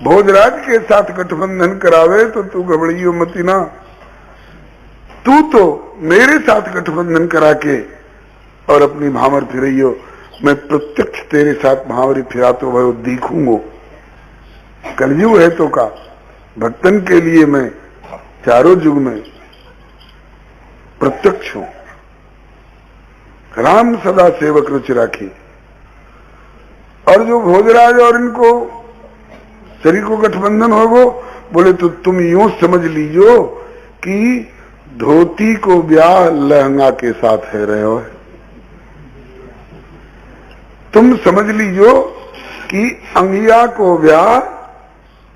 भोजराज के साथ गठबंधन करावे तो तू घबराइयो मती ना, तू तो मेरे साथ गठबंधन करा के और अपनी भावर फिरइयो, मैं प्रत्यक्ष तेरे साथ भावरी फिरातो भयो दिखूंगो। कलयुग है तो का भक्तन के लिए मैं चारों युग में प्रत्यक्ष हूं। राम सदा सेवक रुचि राखी। और जो भोजराज और इनको शरीर को गठबंधन होगो, बोले तो तुम यूं समझ लीजो कि धोती को ब्याह लहंगा के साथ है रहे हो। तुम समझ लीजो कि अंगिया को ब्याह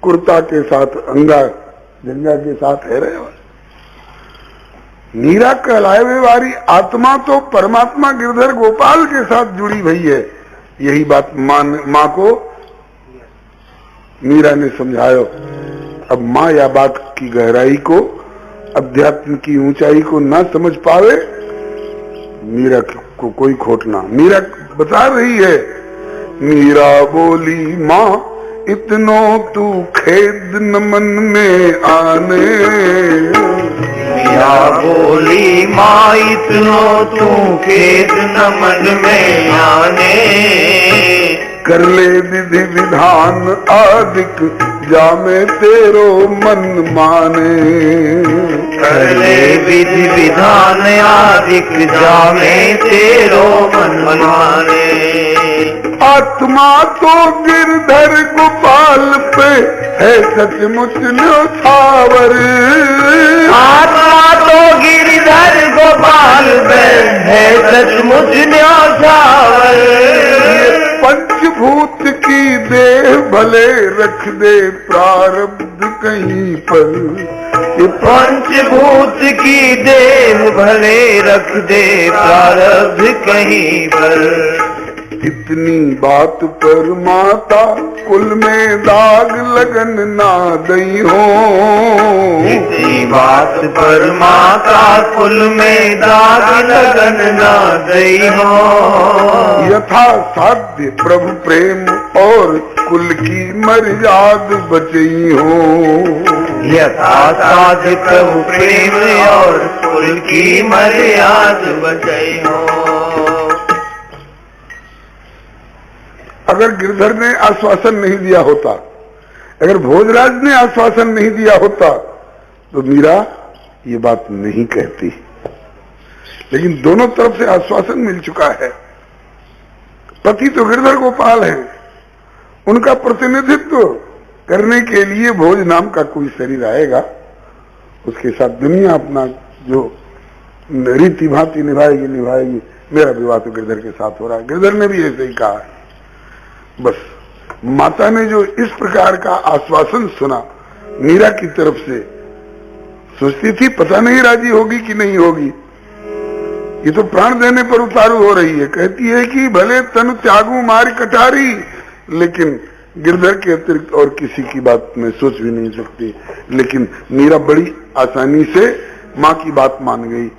कुर्ता के साथ, अंगा जंगा के साथ है रहे हो। मीरा कहलाए हुए वाली आत्मा तो परमात्मा गिरधर गोपाल के साथ जुड़ी हुई है। यही बात माँ को मीरा ने समझायो। अब माँ या बात की गहराई को, अध्यात्म की ऊंचाई को ना समझ पावे, मीरा को कोई खोट ना। मीरा बता रही है, मीरा बोली माँ इतनो तू खेद न मन में आने। मीरा बोली माँ इतनो तू खेद न मन में आने। कर ले विधि विधान आदिक जामे तेरो मन माने। कर ले विधि विधान आदिक जामे तेरो मन माने। आत्मा तो गिरधर गोपाल पे है सचमुच न्योछावर। आत्मा तो गिरधर गोपाल पे है सचमुच न्योछावर। पंचभूत की देह भले रख दे प्रारब्ध कहीं पर। ये पंचभूत की देह भले रख दे प्रारब्ध कहीं पर। इतनी बात पर माता कुल में दाग लगन ना दई हो। इतनी बात पर माता कुल में दाग लगन ना दई हो। यथा साध्य प्रभु प्रेम और कुल की मर्याद बचई हो। यथा साध्य प्रभु प्रेम और कुल की मर्याद बचई हो। अगर गिरधर ने आश्वासन नहीं दिया होता, अगर भोजराज ने आश्वासन नहीं दिया होता तो मीरा ये बात नहीं कहती। लेकिन दोनों तरफ से आश्वासन मिल चुका है। पति तो गिरधर गोपाल है, उनका प्रतिनिधित्व करने के लिए भोज नाम का कोई शरीर आएगा, उसके साथ दुनिया अपना जो रीति भांति निभाएगी। मेरा विवाह तो गिरधर के साथ हो रहा है। गिरधर ने भी ऐसे ही कहा है। बस माता ने जो इस प्रकार का आश्वासन सुना मीरा की तरफ से, सोचती थी पता नहीं राजी होगी कि नहीं होगी। ये तो प्राण देने पर उतारू हो रही है। कहती है कि भले तनु त्यागू मारी कटारी, लेकिन गिरधर के अतिरिक्त और किसी की बात मैं सोच भी नहीं सकती। लेकिन मीरा बड़ी आसानी से माँ की बात मान गई।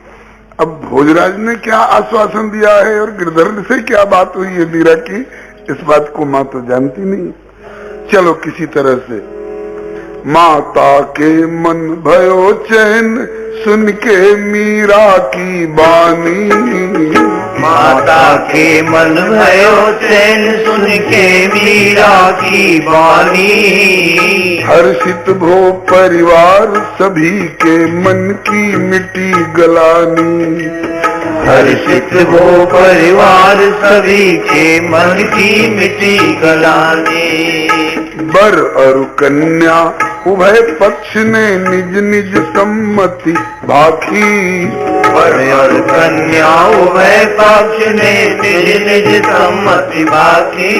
अब भोजराज ने क्या आश्वासन दिया है और गिरधर से क्या बात हुई है मीरा की, इस बात को माँ तो जानती नहीं। चलो किसी तरह से माता के मन भयो चैन सुन के मीरा की बानी। माता के मन भयो चैन सुन के मीरा की बानी। हर्षित भो परिवार सभी के मन की मिट्टी गलानी। हर्षित वो परिवार सभी के मन की मिट्टी गलानी। वर और कन्या उभय पक्ष ने निज निज सम्मति भाखी। वर और कन्या उभय पक्ष ने निज निज सम्मति भाखी।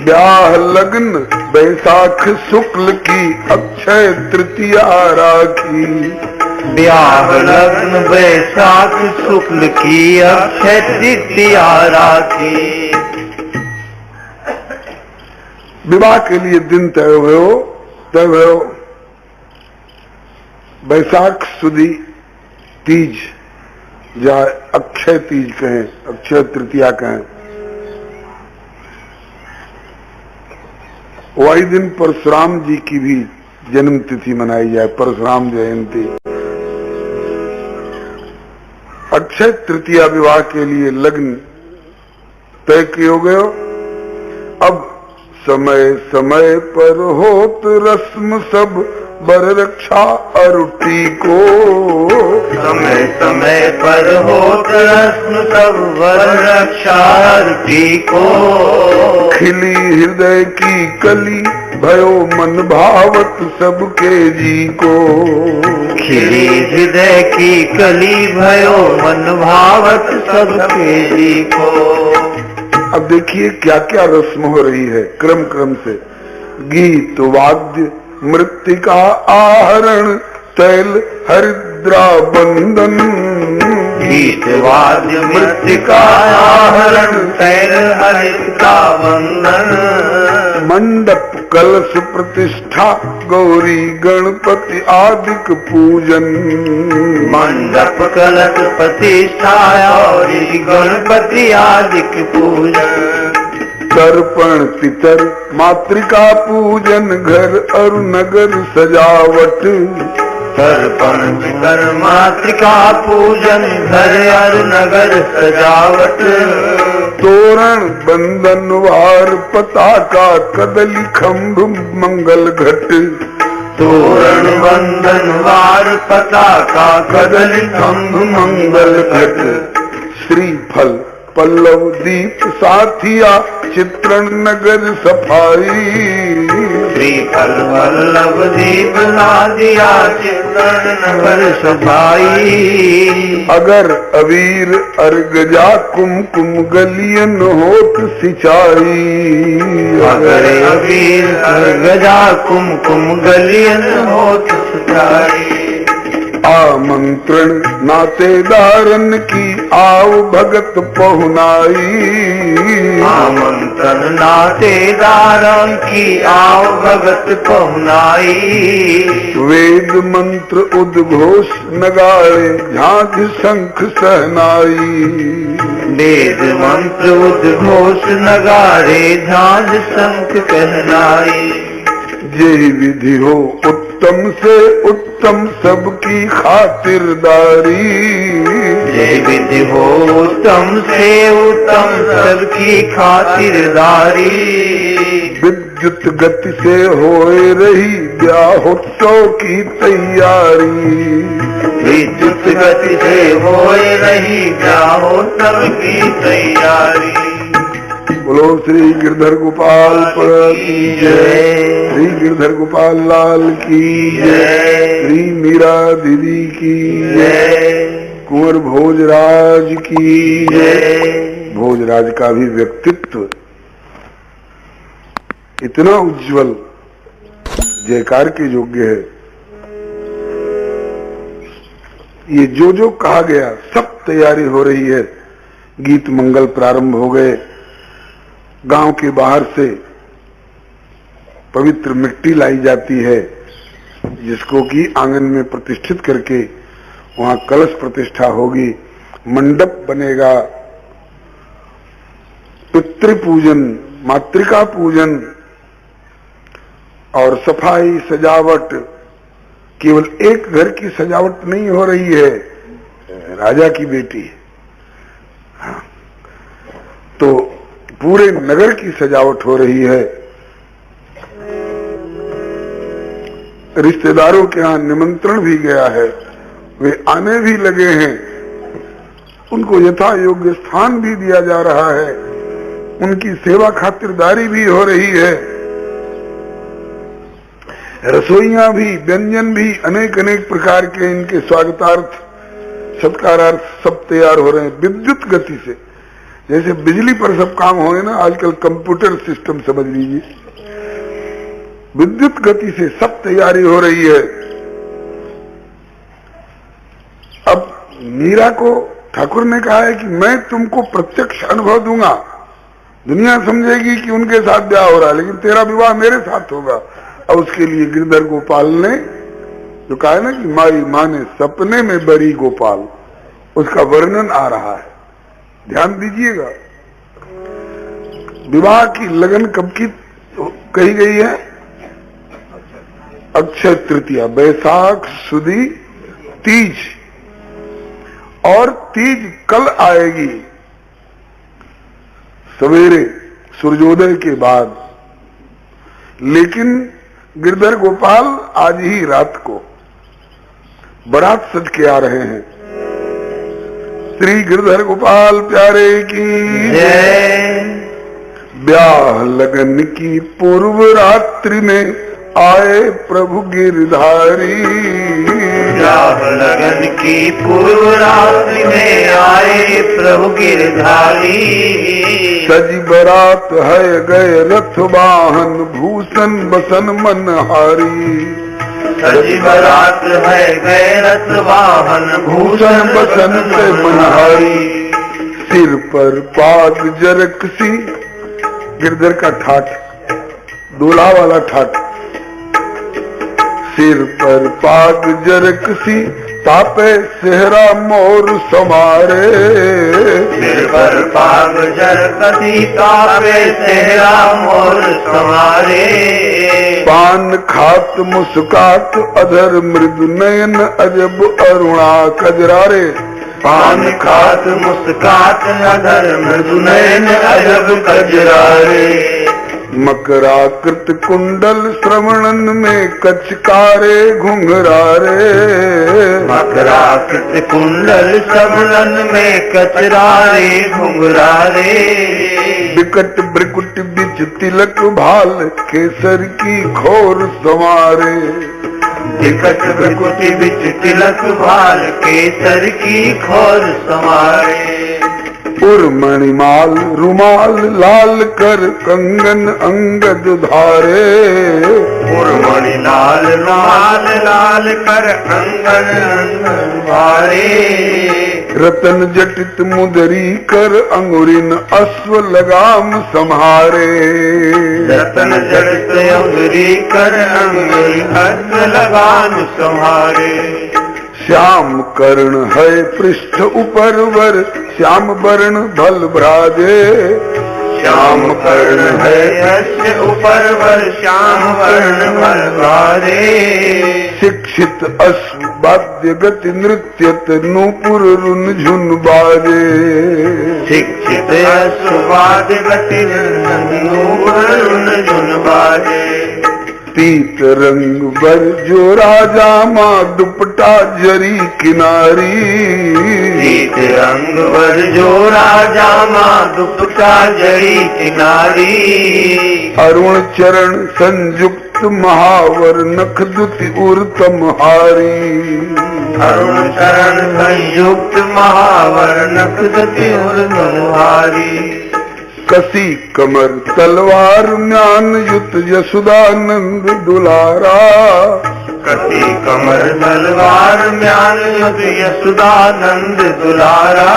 ब्याह लग्न बैसाख शुक्ल की अक्षय तृतीया राखी। ब्याह लग्न बैसाख शुक्ल की अक्षय तृतीया राखी। विवाह के लिए दिन तय भयो बैसाख सुदी तीज या अक्षय तीज कहें, अक्षय तृतीया कहें। वही दिन परशुराम जी की भी जन्म तिथि मनाई जाए, परशुराम जयंती। अक्षय तृतीया विवाह के लिए लग्न तय किए गए। अब समय समय पर होत रस्म सब बर रक्षा अरुटी को। समय समय पर होत रस्म सब बर रक्षा अरुटी को। खिली हृदय की कली भयो मन भावत सबके जी को। खिली हृदय की कली भयो मन भावत सबके जी को। अब देखिए क्या क्या रस्म हो रही है क्रम क्रम से। गीत वाद्य मृत्तिका आहरण तैल हरिद्रा बंधन। गीत वाद्य मृत्तिका आहरण तैल हरिद्रा बंधन। मंडप कलश प्रतिष्ठा गौरी गणपति आदिक पूजन। मंडप कलश प्रतिष्ठा और गणपति आदिक पूजन। तर्पण पितर मातृका पूजन घर और नगर सजावट। तर्पण पितर मातृका पूजन घर और नगर सजावट। तोरण बंधन वार पताका कदली खम्भ मंगल घट। तोरण बंधन वार पताका कदली खम्भ मंगल घट। श्रीफल पल्लव दीप साथिया चित्रण नगर सफाई। श्रीफल पल्लव दीप साथिया चित्रण नगर सफाई। अगर अवीर अर्गजा कुमकुम गलियन होत सिंचाई। अगर अवीर अर्गजा कुमकुम गलियन होत सिंचाई। आमंत्रण नातेदारन की आव भगत पहुनाई। आमंत्रण नातेदारन की आव भगत पहुनाई। वेद मंत्र उद्घोष नगाड़े झांझ शंख सहनाई। वेद मंत्र उद्घोष नगाड़े झांझ शंख कहनाई। यही विधि हो उत्तम से उत्तम सबकी खातिरदारी। यही विधि हो उत्तम से उत्तम सबकी खातिरदारी। विद्युत गति से होए रही ब्याहोत्सव की तैयारी। विद्युत गति से होए रही ब्याहोत्सव की तैयारी। बोलो श्री गिरधर गोपाल की जय। श्री गिरधर गोपाल लाल की जय। श्री मीरा दीदी की जय। कुंवर भोजराज की जय। भोजराज का भी व्यक्तित्व इतना उज्जवल जयकार के योग्य है। ये जो जो कहा गया सब तैयारी हो रही है। गीत मंगल प्रारंभ हो गए। गांव के बाहर से पवित्र मिट्टी लाई जाती है जिसको कि आंगन में प्रतिष्ठित करके वहां कलश प्रतिष्ठा होगी। मंडप बनेगा। पितृपूजन मातृका पूजन और सफाई सजावट। केवल एक घर की सजावट नहीं हो रही है, राजा की बेटी। हाँ, तो पूरे नगर की सजावट हो रही है। रिश्तेदारों के यहाँ निमंत्रण भी गया है, वे आने भी लगे हैं। उनको यथा योग्य स्थान भी दिया जा रहा है। उनकी सेवा खातिरदारी भी हो रही है। रसोइयां भी, व्यंजन भी, अनेक अनेक प्रकार के इनके स्वागतार्थ, सत्कारार्थ सब तैयार हो रहे हैं विद्युत गति से। जैसे बिजली पर सब काम हो ना, आजकल कंप्यूटर सिस्टम समझ लीजिए, विद्युत गति से सब तैयारी हो रही है। अब मीरा को ठाकुर ने कहा है कि मैं तुमको प्रत्यक्ष अनुभव दूंगा, दुनिया समझेगी कि उनके साथ ब्याह हो रहा है, लेकिन तेरा विवाह मेरे साथ होगा। अब उसके लिए गिरधर गोपाल ने जो कहा है ना कि माई माने सपने में बरी गोपाल, उसका वर्णन आ रहा है, ध्यान दीजिएगा। विवाह की लगन कब की कही गई है? अक्षय तृतीया, बैसाख सुदी तीज, और तीज कल आएगी सवेरे सूर्योदय के बाद, लेकिन गिरधर गोपाल आज ही रात को बारात सज के आ रहे हैं। श्री गिरधर गोपाल प्यारे की जय। ब्याह लगन की पूर्व रात्रि में आए प्रभु गिरधारी, ब्याह लगन की पूर्व रात्रि में आए प्रभु गिरधारी। सजी बरात है गए रथ वाहन भूषण बसन मनहारी, सजी बरात है गए रथ वाहन भूषण बसन से मनहारी। सिर पर पाग जरक सी, गिरधर का ठाठ, दूल्हा वाला ठाठ, सिर पर पाग जरक सी तापे सेहरा मोर समारे, सिर पर पाग जरक सी तापे सेहरा मोर समारे। पान खात मुस्कात अधर मृदु नयन अजब अरुणा कजरारे, पान खात मुस्कात अधर मृदु नयन अजब कजरारे। मकराकृत कुंडल श्रवणन में कचकारे घुंघरारे, मकराकृत कुंडल श्रवणन में कचरारे घुंघरारे। विकट ब्रिकुट बिच तिलक भाल केसर की खोर संवारे, विकट ब्रिकुट बिच तिलक भाल केसर की खोर संवारे। उर्मणिमाल रुमाल लाल कर कंगन अंगद धारे, उर्मणि लाल रुमाल लाल कर कंगन अंगद धारे। रतन जटित मुदरी कर अंगुरिन अश्व लगाम संहारे, रतन जटित मुदरी कर अंगुरिन अश्व लगाम संहारे। श्याम कर्ण है पृष्ठ ऊपर वर श्याम वर्ण भल भ्राजे, श्याम कर्ण है पृष्ठ ऊपर वर श्याम वर्ण भल भ्राजे। शिक्षित अश्व वाद्य गति नृत्यत नूपुर रुन झुन बाजे, शिक्षित अश्व वाद्य गति नूपुर रुन झुन बाजे। पीत रंग बर जो राजा माँ दुपटा जरी किनारी, पीत रंग बर जो राजा माँ दुपटा जरी किनारी। अरुण चरण संयुक्त महावर नख दुति उर्तम हारी, अरुण चरण संयुक्त महावर नख दुति उर्तम हारी। कसी कमर तलवार ज्ञान युत यशोदानंद दुलारा, कसी कमर तलवार ज्ञान युत यशोदानंद दुलारा।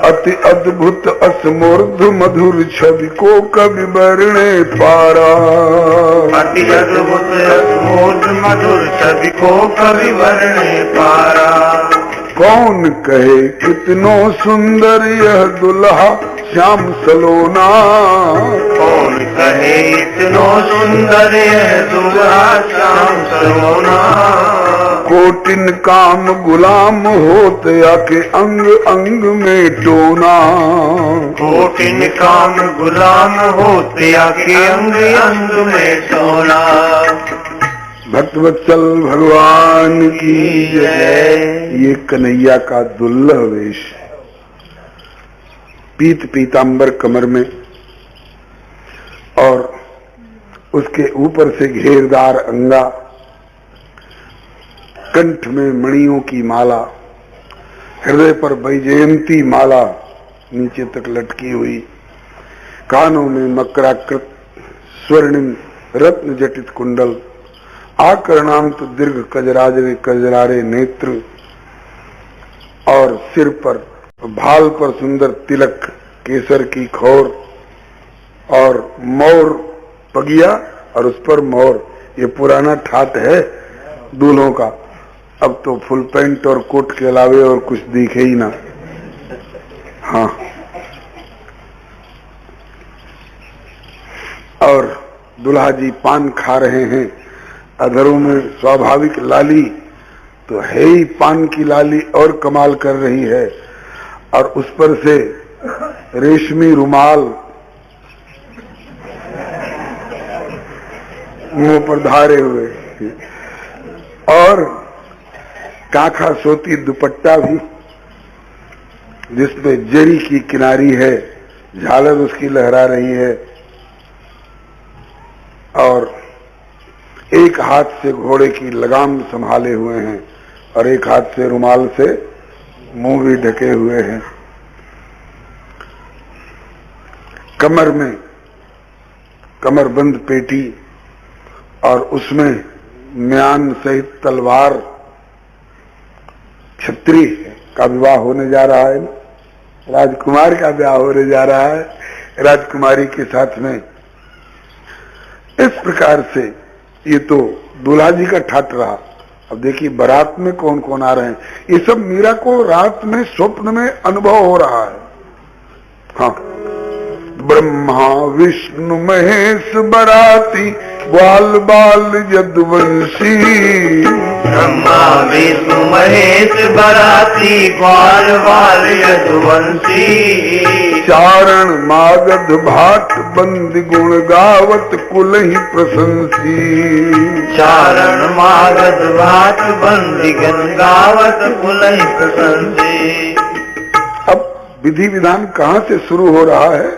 अति अद्भुत असमूर्ध मधुर छवि को कवि वर्णे पारा, अति अद्भुत असमूर्ध मधुर छवि को कवि वर्णे पारा। कौन कहे कितनो सुंदर यह दुल्हा श्याम सलोना, कौन कहे इतनो सुंदर यह दुल्हा श्याम सलोना। कोटिन काम गुलाम होत आके अंग अंग में टोना, कोटिन काम गुलाम होते आके अंग अंग में टोना। भक्तवत्सल भगवान की जय। ये कन्हैया का दुर्लभ वेश है, पीत पीतांबर कमर में और उसके ऊपर से घेरदार अंगा, कंठ में मणियों की माला, हृदय पर वैजयंती माला नीचे तक लटकी हुई, कानों में मकराकृत स्वर्णिम रत्न जटित कुंडल, आकर्णांत दीर्घ कजरारे नेत्र, और सिर पर भाल पर सुंदर तिलक, केसर की खोर और मोर पगिया और उस पर मोर। ये पुराना ठाट है दूल्हों का। अब तो फुल पैंट और कोट के अलावे और कुछ दिखे ही ना। हाँ, और दुल्हा जी पान खा रहे हैं, अधरों में स्वाभाविक लाली तो है ही, पान की लाली और कमाल कर रही है, और उस पर से रेशमी रुमाल मुंह पर धारे हुए, और काखा सोती दुपट्टा भी जिसमें जरी की किनारी है, झालर उसकी लहरा रही है, और एक हाथ से घोड़े की लगाम संभाले हुए हैं और एक हाथ से रुमाल से मुंह भी ढके हुए हैं। कमर में कमरबंद पेटी और उसमें म्यान सहित तलवार। क्षत्रिय का विवाह होने जा रहा है ना, राजकुमार का विवाह होने जा रहा है राजकुमारी के साथ में। इस प्रकार से ये तो दूल्हा जी का ठाट रहा। अब देखिए बारात में कौन कौन आ रहे हैं। ये सब मीरा को रात में स्वप्न में अनुभव हो रहा है। हाँ, ब्रह्मा विष्णु महेश बराती ग्वाल बाल यदुवंशी, ब्रह्मा विष्णु महेश बराती ग्वाल बाल यदुवंशी, चारण मागध भाट बंद गुण गावत कुल ही प्रशंसी, चारण मागध भाट बंद गुण गावत कुल ही प्रशंसी। अब विधि विधान कहाँ से शुरू हो रहा है?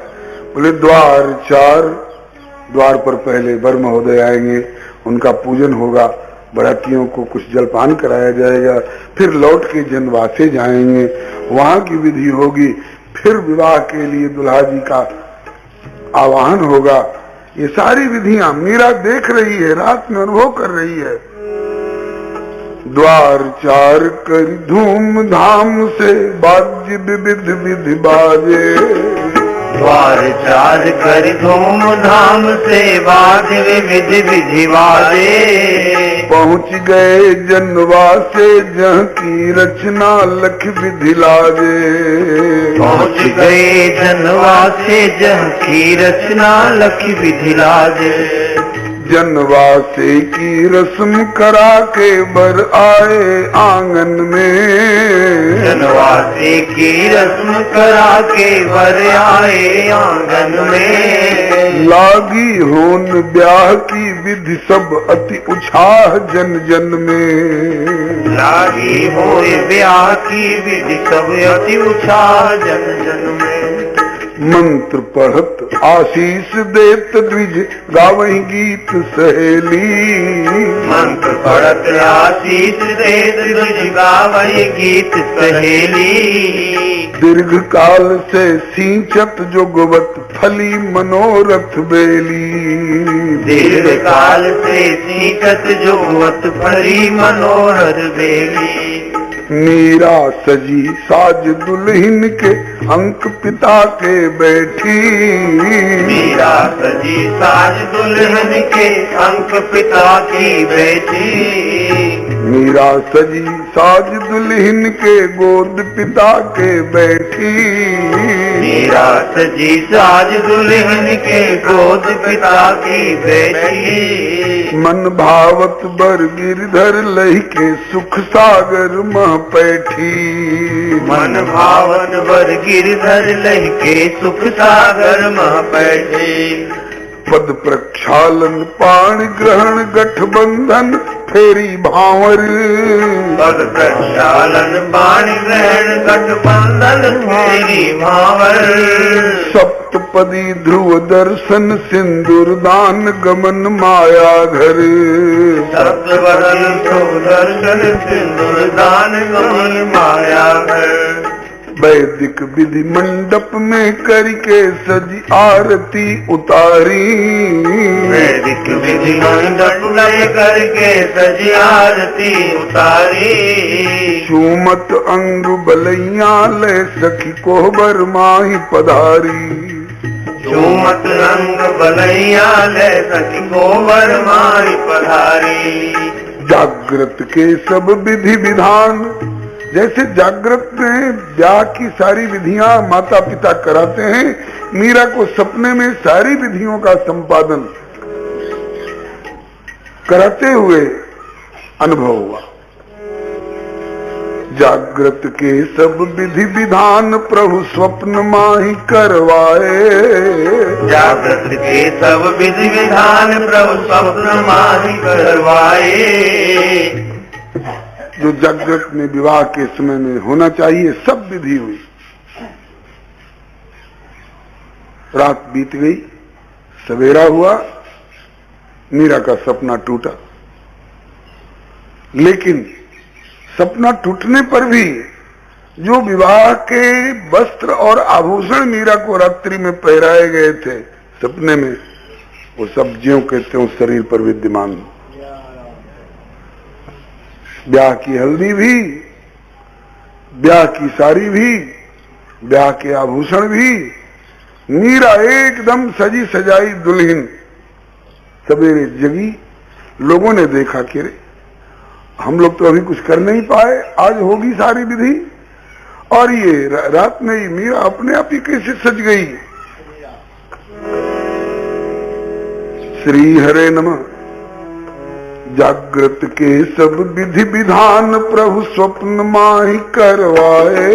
बोले द्वार चार, द्वार पर पहले वर महोदय आएंगे, उनका पूजन होगा, बरातियों को कुछ जलपान कराया जाएगा, फिर लौट के जनवासे जाएंगे, वहां की विधि होगी, फिर विवाह के लिए दुल्हा जी का आवाहन होगा। ये सारी विधियां मीरा देख रही है, रात में अनुभव कर रही है। द्वार चार कर धूम धाम से बाज्य विविध विधि बाजे, द्वार चार कर धूम धाम से बाज विविध विधि बाजे, पहुँच गए जनवासे जहाँ की रचना लख विधि लाजे, पहुँच गए जनवासे जहाँ की रचना लख विधि लाजे। जनवासे की रस्म करा के बर आए आंगन में, जनवासे की रस्म करा के वर आए आंगन में, लागी होन ब्याह की विधि सब अति उछाह जन जन में, लागी होए ब्याह की विधि सब अति उत्साह जन जन में। मंत्र पढ़त आशीष देत द्विज गावही गीत सहेली, मंत्र पढ़त आशीष देत द्विज गावही गीत सहेली, दीर्घ काल से सींचत जोगवत फली मनोरथ बेली, दीर्घ काल से सींचत जोगवत फली मनोरथ बेली। मीरा सजी साज दुल्हन के अंक पिता के बैठी, मीरा सजी साज दुल्हन के अंक पिता की बैठी, मीरा सजी साज दुल्हन के गोद पिता के बैठी, मीरा सजी साज दुल्हन के गोद पिता की बैठी, मन भावत बर गिरधर लही के सुख सागर मह पैठी, मन भावन बर गिरधर लह के सुख सागर मह बैठे, पद प्रक्षालन पाणि ग्रहण गठबंधन फेरी भांवर। पद प्रक्षालन पाणि ग्रहण गठबंधन फेरी भांवर। सप्तपदी ध्रुव दर्शन सिंदूर दान गमन माया घर। सप्तपदी ध्रुव दर्शन सिंदूर दान गमन माया घर। वैदिक विधि मंडप में करके सजी आरती उतारी। वैदिक विधि मंडप में करके सजी आरती उतारी। सुमत अंग बलैया ले सखी कोहबर माही पधारी। सुमत अंग बलैया ले सखी कोहबर माही पधारी। जागृत के सब विधि विधान, जैसे जागृत में ब्याह की सारी विधियां माता पिता कराते हैं, मीरा को सपने में सारी विधियों का संपादन कराते हुए अनुभव हुआ। जागृत के सब विधि विधान प्रभु स्वप्न माही करवाए। जागृत के सब विधि विधान प्रभु स्वप्न माही करवाए। जो जागृत में विवाह के समय में होना चाहिए सब विधि हुई। रात बीत गई, सवेरा हुआ, मीरा का सपना टूटा। लेकिन सपना टूटने पर भी जो विवाह के वस्त्र और आभूषण मीरा को रात्रि में पहराए गए थे सपने में, वो सब ज्यों के त्यों शरीर पर विद्यमान। ब्याह की हल्दी भी, ब्याह की साड़ी भी, ब्याह के आभूषण भी, मीरा एकदम सजी सजाई दुल्हन सवेरे जगी। लोगों ने देखा कि हम लोग तो अभी कुछ कर नहीं पाए, आज होगी सारी विधि, और ये रात में ही मीरा अपने आप ही कैसे सज गई। श्री हरे नमः। जागृत के सब विधि विधान प्रभु स्वप्न माही करवाए।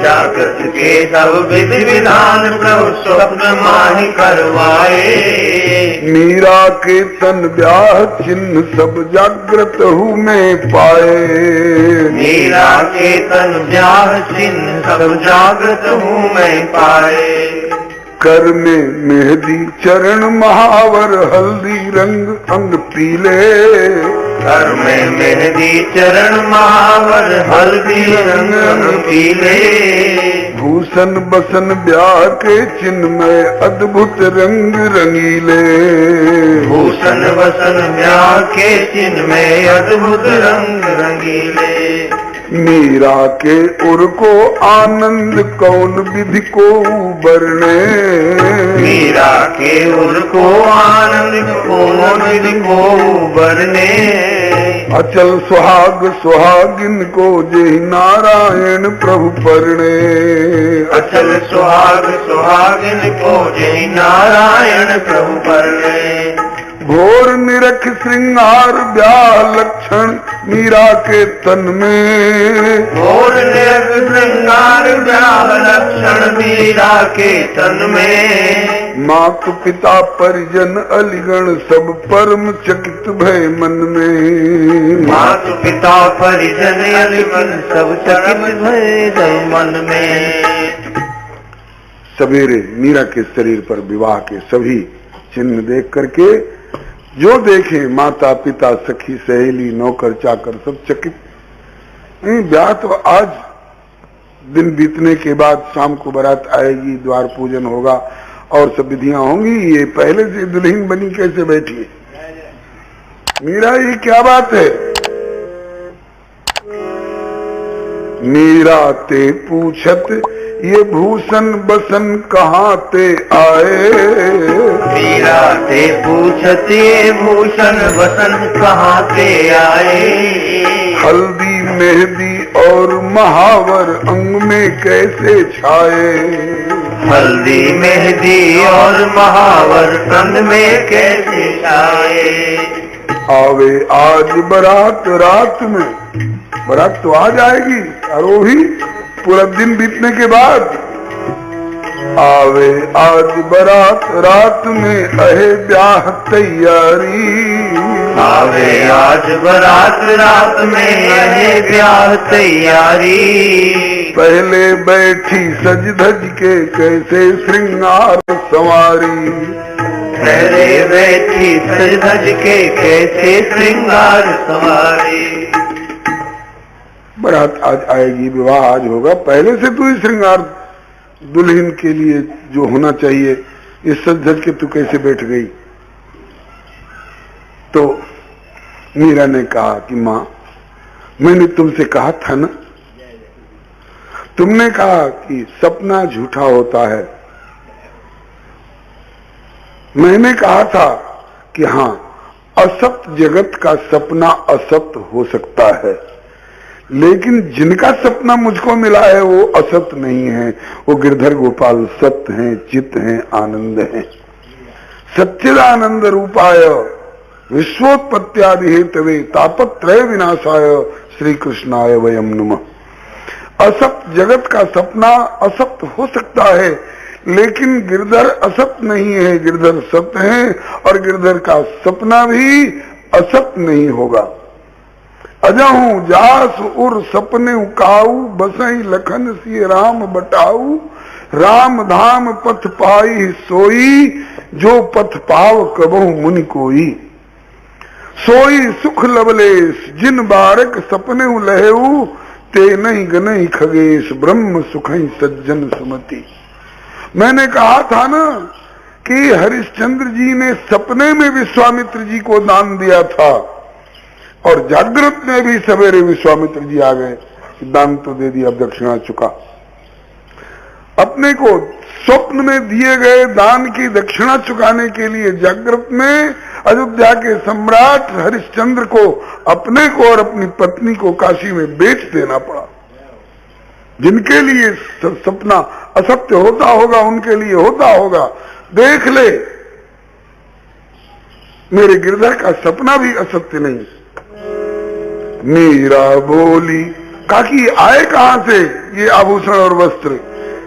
जागृत के सब विधि विधान प्रभु स्वप्न माही करवाए। मीरा के तन ब्याह चिन्ह सब जागृत हूँ मैं पाए। मीरा के तन ब्याह चिन्ह सब जागृत हूँ मैं पाए। कर में मेहंदी चरण महावर हल्दी रंग अंग पीले। कर में मेहंदी चरण महावर हल्दी रंग अंग पीले। भूषण बसन ब्याह के चिन्ह में अद्भुत रंग रंगीले। भूषण बसन ब्याह के चिन्ह में अद्भुत रंग रंगीले। मीरा के उर को आनंद कौन विधि को बरने। मीरा के उर को आनंद कौन विधि को बरने। अचल सुहाग सुहागिन को जय नारायण प्रभु परणे। अचल सुहाग सुहागिन को जय नारायण प्रभु परणे। घोर निरख श्रृंगार ब्याह लक्षण मीरा के तन में। घोर निरख श्रृंगार ब्याह लक्षण मीरा के तन में। मात पिता परिजन अलिगण सब परम चकित भय मन में। मात पिता परिजन अलिगण सब चकित भय मन में। सवेरे मीरा के शरीर पर विवाह के सभी चिन्ह देख करके जो देखे माता पिता सखी सहेली नौकर चाकर सब चकित। ब्याह तो आज दिन बीतने के बाद शाम को बारात आएगी, द्वार पूजन होगा और सब विधियां होंगी। ये पहले से दुल्हन बनी कैसे बैठी है? मीरा ये क्या बात है? मीरा ते पूछत ये भूषण बसन कहाँ ते आए। मीरा ते पूछते भूषण बसन कहाँ ते आए। हल्दी मेहंदी और महावर अंग में कैसे छाए। हल्दी मेहंदी और महावर अंग में कैसे छाए। आवे आज बारात रात में, बारात तो आ जाएगी और वो भी पूरा दिन बीतने के बाद। आवे आज बारात रात में अहे ब्याह तैयारी। आवे आज बारात रात में अहे ब्याह तैयारी। पहले बैठी सज धज के कैसे श्रृंगार संवारी। पहले बैठी सज धज के कैसे श्रृंगार संवारी। बारात आज आएगी, विवाह आज होगा, पहले से तू ही श्रृंगार दुल्हन के लिए जो होना चाहिए इस सज धज के तू कैसे बैठ गई। तो मीरा ने कहा कि मां, मैंने तुमसे कहा था ना, तुमने कहा कि सपना झूठा होता है। मैंने कहा था कि हाँ, असत्य जगत का सपना असत्य हो सकता है, लेकिन जिनका सपना मुझको मिला है वो असत्य नहीं है, वो गिरधर गोपाल सत्य हैं, चित्त हैं, आनंद हैं। सच्चिदानंद रूपाय विश्वोत्पत्त्यादि हेतवे तापत्रय विनाशाय श्री कृष्णाय वयम नमः। असत्य जगत का सपना असत्य हो सकता है, लेकिन गिरधर असत्य नहीं है, गिरधर सत्य है, और गिरधर का सपना भी असत्य नहीं होगा। अजहू जास उर सपने काऊ बसई लखन सी राम बटाऊ। राम धाम पथ पाई सोई जो पथ पाव कबहू मुनि कोई। सोई सुख लवलेश जिन बारक सपने लहेऊ ते नहीं गनई खगेश ब्रह्म सुखई सज्जन सुमति। मैंने कहा था ना कि हरिश्चंद्र जी ने सपने में विश्वामित्र जी को दान दिया था, और जागृत में भी सवेरे विश्वामित्र जी आ गए, दान तो दे दिया, अब दक्षिणा चुका। अपने को स्वप्न में दिए गए दान की दक्षिणा चुकाने के लिए जागृत में अयोध्या के सम्राट हरिश्चंद्र को, अपने को और अपनी पत्नी को काशी में बेच देना पड़ा। जिनके लिए सपना असत्य होता होगा उनके लिए होता होगा। देख ले, मेरे गिरधर का सपना भी असत्य नहीं। मीरा बोली, काकी आए कहां से ये आभूषण और वस्त्र।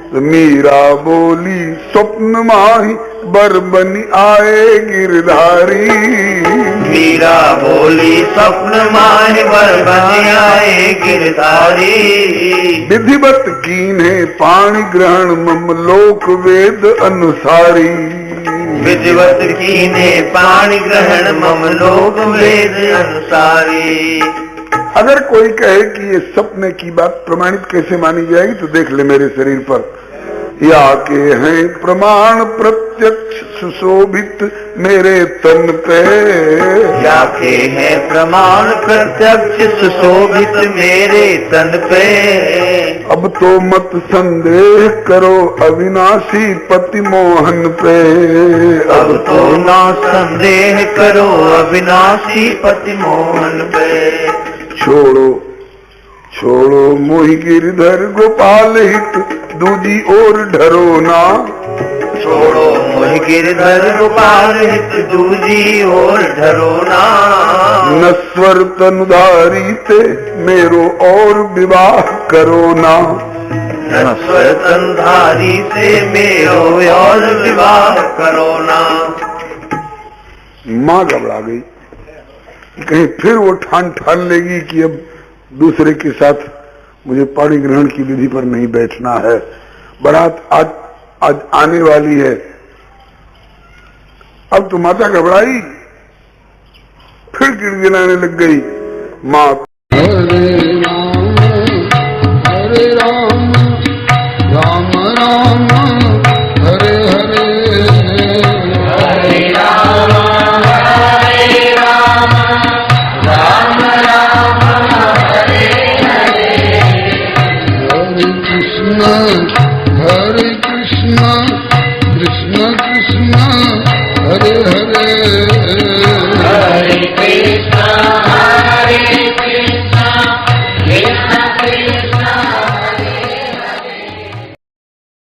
तो मीरा बोली, स्वप्न माही बर बनी आए गिरधारी। मीरा बोली, स्वप्न माही बर बनी आए गिरधारी। विधिवत कीन्हे पाणी ग्रहण मम लोक वेद अनुसारी। विधिवत कीन्हे पाणी ग्रहण मम लोक वेद अनुसारी। अगर कोई कहे कि ये सपने की बात प्रमाणित कैसे मानी जाएगी, तो देख ले मेरे शरीर पर, या के हैं प्रमाण प्रत्यक्ष सुशोभित मेरे तन पे। या के हैं प्रमाण प्रत्यक्ष सुशोभित मेरे तन पे। अब तो मत संदेह करो अविनाशी पति मोहन पे। अब तो ना संदेह करो अविनाशी पति मोहन पे। छोड़ो छोड़ो मोहि गिरधर गोपाल हित दूजी ओर ढरो ना। छोड़ो मोहि गिरधर गोपाल हित दूजी ओर ढरो ना। नस्वर तनुधारी ते मेरो और विवाह करो ना। नस्वर तनुधारी से मेरो और विवाह करो ना। माँ घबरा गई, कहीं फिर वो ठान लेगी कि अब दूसरे के साथ मुझे पाणी ग्रहण की विधि पर नहीं बैठना है। बारात आज आने वाली है। अब तो माता घबराई, फिर गिड़गिड़ाने लग गई। माँ हरे राम राम राम हरे हरे। हरे राम हरे राम राम राम हरे हरे। हरे कृष्ण कृष्ण कृष्ण हरे हरे। हरे कृष्ण